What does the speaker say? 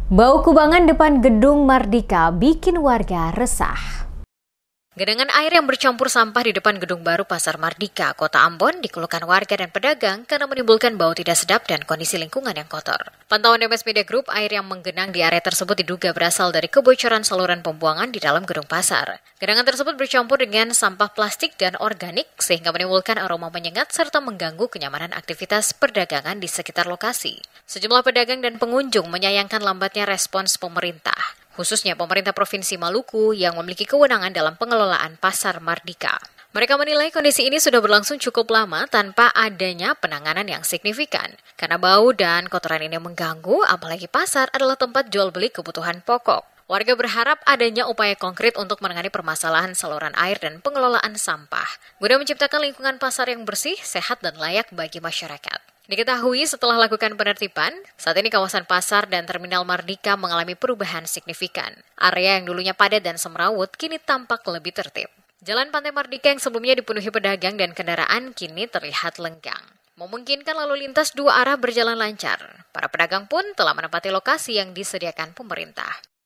Bau kubangan depan gedung Mardika bikin warga resah. Genangan air yang bercampur sampah di depan gedung baru Pasar Mardika, Kota Ambon, dikeluhkan warga dan pedagang karena menimbulkan bau tidak sedap dan kondisi lingkungan yang kotor. Pantauan MS Media Group, air yang menggenang di area tersebut diduga berasal dari kebocoran saluran pembuangan di dalam gedung pasar. Genangan tersebut bercampur dengan sampah plastik dan organik sehingga menimbulkan aroma menyengat serta mengganggu kenyamanan aktivitas perdagangan di sekitar lokasi. Sejumlah pedagang dan pengunjung menyayangkan lambatnya respons pemerintah, khususnya pemerintah Provinsi Maluku yang memiliki kewenangan dalam pengelolaan Pasar Mardika. Mereka menilai kondisi ini sudah berlangsung cukup lama tanpa adanya penanganan yang signifikan. Karena bau dan kotoran ini mengganggu, apalagi pasar adalah tempat jual beli kebutuhan pokok. Warga berharap adanya upaya konkret untuk menangani permasalahan saluran air dan pengelolaan sampah, guna menciptakan lingkungan pasar yang bersih, sehat, dan layak bagi masyarakat. Diketahui setelah lakukan penertiban, saat ini kawasan pasar dan terminal Mardika mengalami perubahan signifikan. Area yang dulunya padat dan semrawut kini tampak lebih tertib. Jalan Pantai Mardika yang sebelumnya dipenuhi pedagang dan kendaraan kini terlihat lenggang, memungkinkan lalu lintas dua arah berjalan lancar. Para pedagang pun telah menempati lokasi yang disediakan pemerintah.